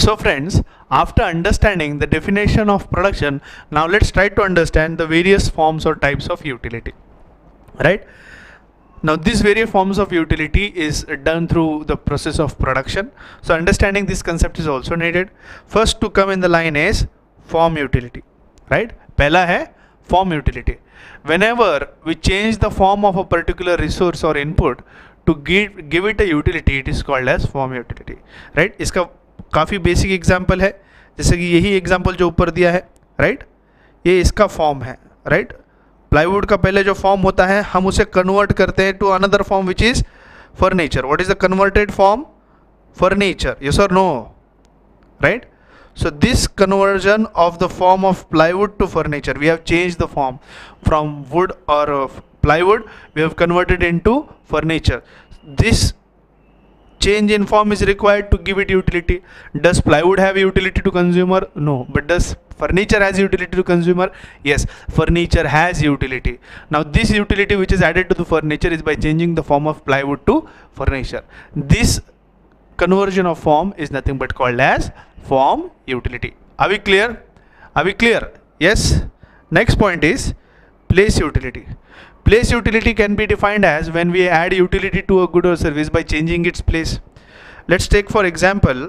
So friends, after understanding the definition of production, now let's try to understand the various forms or types of utility. Right? Now these various forms of utility is done through the process of production. So understanding this concept is also needed. First to come in the line is form utility. Right? पहला है form utility. Whenever we change the form of a particular resource or input to give it a utility, it is called as form utility. Right? इसका काफ़ी basic example है, जैसे कि यही example जो ऊपर दिया है. राइट, ये इसका फॉर्म है. राइट, प्लाईवुड का पहले जो फॉर्म होता है हम उसे कन्वर्ट करते हैं to another form which is furniture. What is the converted form? Furniture. Yes or no? Right, so this conversion of the form of plywood to furniture, we have changed the form from wood or plywood, we have converted into furniture. This change in form is required to give it utility. Does plywood have utility to consumer? No. But does furniture has utility to consumer? Yes, furniture has utility. Now this utility which is added to the furniture is by changing the form of plywood to furniture. This conversion of form is nothing but called as form utility. Are we clear? Are we clear? Yes. Next point is place utility. Place utility can be defined as when we add utility to a good or service by changing its place. Let's take for example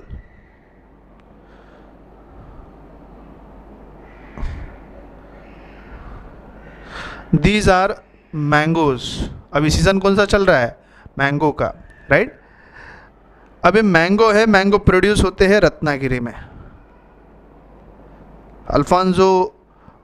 these are mangoes. अभी season कौन सा चल रहा है? Mango का. Right, अभी mango है, mango produce होते हैं रत्नागिरी में. अल्फांसो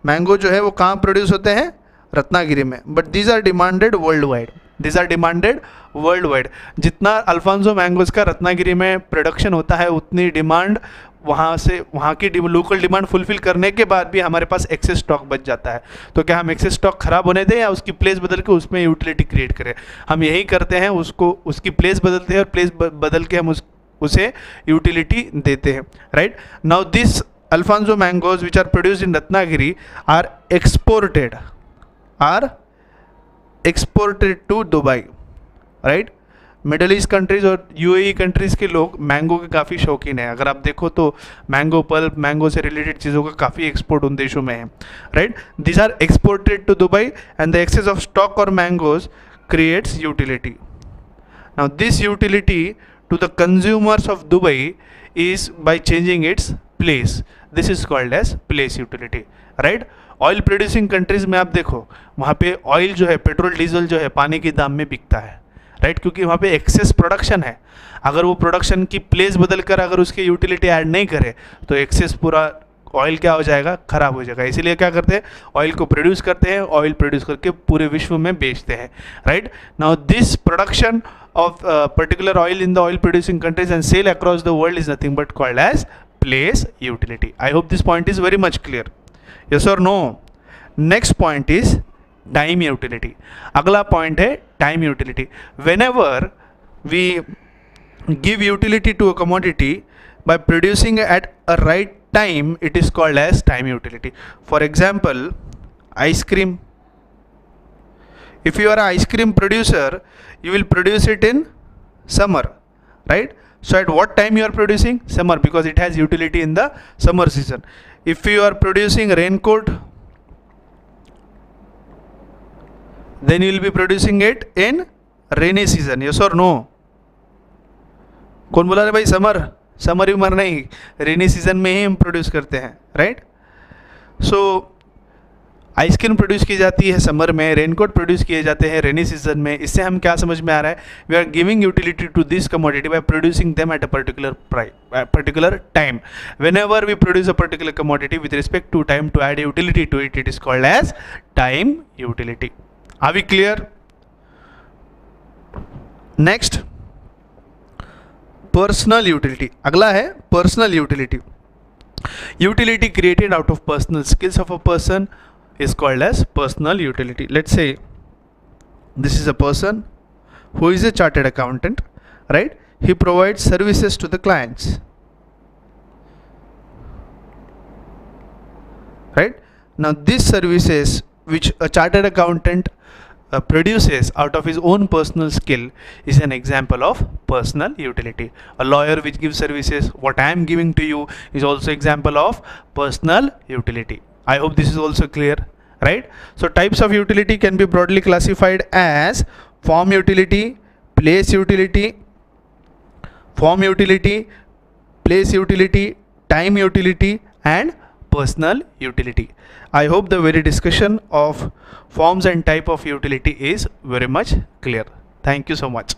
मैंगो जो है वो कहाँ प्रोड्यूस होते हैं? रत्नागिरी में. But these are demanded worldwide. These are demanded worldwide. जितना अल्फांसो मैंगोज का रत्नागिरी में प्रोडक्शन होता है उतनी डिमांड वहाँ से, वहाँ की लोकल डिमांड फुलफिल करने के बाद भी हमारे पास एक्सेस स्टॉक बच जाता है. तो क्या हम एक्सेस स्टॉक खराब होने दें या उसकी प्लेस बदल के उसमें यूटिलिटी क्रिएट करें? हम यही करते हैं, उसको उसकी प्लेस बदलते हैं और प्लेस बदल के हम उसे यूटिलिटी देते हैं. Right, now this alphonso mangoes which are produced in Ratnagiri are exported to Dubai. Right, middle east countries और यूएई कंट्रीज़ के लोग मैंगो के काफ़ी शौकीन हैं. अगर आप देखो तो मैंगो पल्प, मैंगो से रिलेटेड चीज़ों का काफ़ी एक्सपोर्ट उन देशों में है. Right, this are exported to Dubai and the excess of stock और mangoes creates utility. Now this utility to the consumers of Dubai is by changing its place. This is called as place utility. Right, oil producing countries में आप देखो वहाँ पे oil जो है, petrol diesel जो है पानी के दाम में बिकता है. राइट, क्योंकि वहाँ पे एक्सेस प्रोडक्शन है. अगर वो प्रोडक्शन की प्लेस बदल कर अगर उसके यूटिलिटी ऐड नहीं करे तो एक्सेस पूरा ऑयल क्या हो जाएगा? खराब हो जाएगा. इसीलिए क्या करते हैं? ऑयल को प्रोड्यूस करते हैं, ऑयल प्रोड्यूस करके पूरे विश्व में बेचते हैं. Right, now this production of particular oil in the oil producing countries and sell across the world is nothing but called as place utility. I hope this point is very much clear. Yes or no? Next point is time utility. अगला पॉइंट है time utility. Whenever we give utility to a commodity by producing at a right time, it is called as time utility. For example, ice cream. If you are an ice cream producer, you will produce it in summer, right? So at what time you are producing? Summer, because it has utility in the summer season. If you are producing raincoat, then you will be producing it in rainy season. Yes or no? कौन बोला रे भाई? Summer. Summer ही मर नहीं, rainy season में ही हम produce करते हैं. राइट, सो आइसक्रीम प्रोड्यूस की जाती है समर में, रेनकोट प्रोड्यूस किए जाते हैं रेनी सीजन में. इससे हम क्या समझ में आ रहा है? We are giving utility to this commodity by producing them at a particular time. Whenever we produce a particular commodity with respect to time to add utility to it, it is called as time utility. Are we clear? Next, personal utility. अगला है personal utility. Utility created out of personal skills of a person is called as personal utility. Let's say this is a person who is a chartered accountant, right? He provides services to the clients, right? Now these services which a chartered accountant produces out of his own personal skill is an example of personal utility. A lawyer which gives services, what I am giving to you, is also example of personal utility. I hope this is also clear, right? So types of utility can be broadly classified as form utility, place utility, form utility, place utility, time utility, and personal utility. I hope the very discussion of forms and type of utility is very much clear. Thank you so much.